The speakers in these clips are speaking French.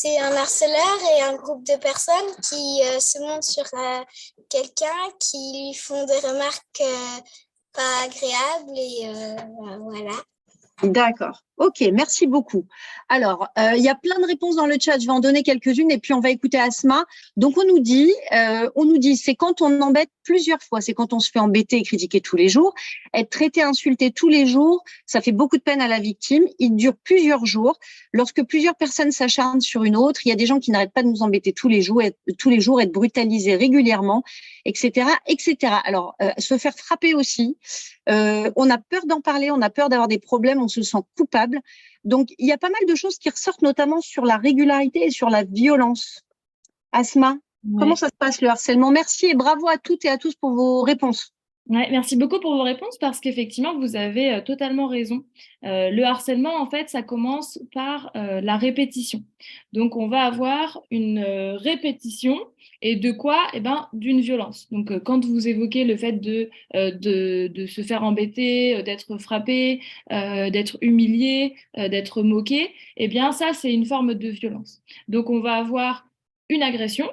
C'est un harceleur et un groupe de personnes qui se montrent sur quelqu'un, qui lui font des remarques pas agréables et voilà. D'accord. Ok, merci beaucoup. Alors, il y a plein de réponses dans le chat. Je vais en donner quelques-unes et puis on va écouter Asma. Donc, on nous dit, c'est quand on embête plusieurs fois. C'est quand on se fait embêter et critiquer tous les jours. Être traité, insulté tous les jours, ça fait beaucoup de peine à la victime. Il dure plusieurs jours. Lorsque plusieurs personnes s'acharnent sur une autre, il y a des gens qui n'arrêtent pas de nous embêter tous les jours, être brutalisés régulièrement, etc., etc. Alors, se faire frapper aussi. On a peur d'en parler, on a peur d'avoir des problèmes, on se sent coupable. Donc, il y a pas mal de choses qui ressortent, notamment sur la régularité et sur la violence. Asma, comment ça se passe le harcèlement? Merci et bravo à toutes et à tous pour vos réponses. Ouais, merci beaucoup pour vos réponses parce qu'effectivement, vous avez totalement raison. Le harcèlement, en fait, ça commence par la répétition. Donc, on va avoir une répétition et de quoi? Eh ben, d'une violence. Donc, quand vous évoquez le fait de se faire embêter, d'être frappé, d'être humilié, d'être moqué, eh bien, ça, c'est une forme de violence. Donc, on va avoir une agression.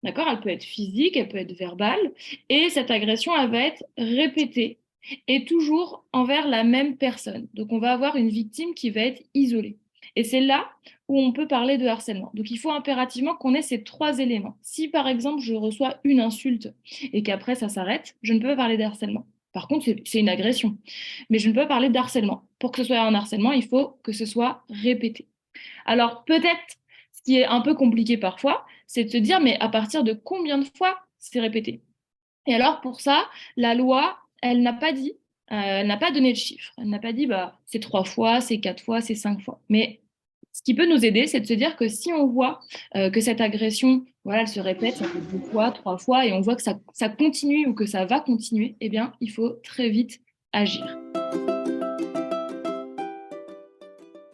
D'accord? Elle peut être physique, elle peut être verbale, et cette agression, elle va être répétée et toujours envers la même personne. Donc, on va avoir une victime qui va être isolée. Et c'est là où on peut parler de harcèlement. Donc, il faut impérativement qu'on ait ces trois éléments. Si, par exemple, je reçois une insulte et qu'après, ça s'arrête, je ne peux pas parler de harcèlement. Par contre, c'est une agression. Mais je ne peux pas parler d'harcèlement. Pour que ce soit un harcèlement, il faut que ce soit répété. Alors, peut-être, ce qui est un peu compliqué parfois, c'est de se dire, mais à partir de combien de fois c'est répété? Et alors, pour ça, la loi, elle n'a pas dit, elle n'a pas donné de chiffre. Elle n'a pas dit, bah, c'est 3 fois, c'est 4 fois, c'est 5 fois. Mais ce qui peut nous aider, c'est de se dire que si on voit que cette agression, voilà, elle se répète, ça fait 2 fois, 3 fois, et on voit que ça continue ou que ça va continuer, eh bien, il faut très vite agir.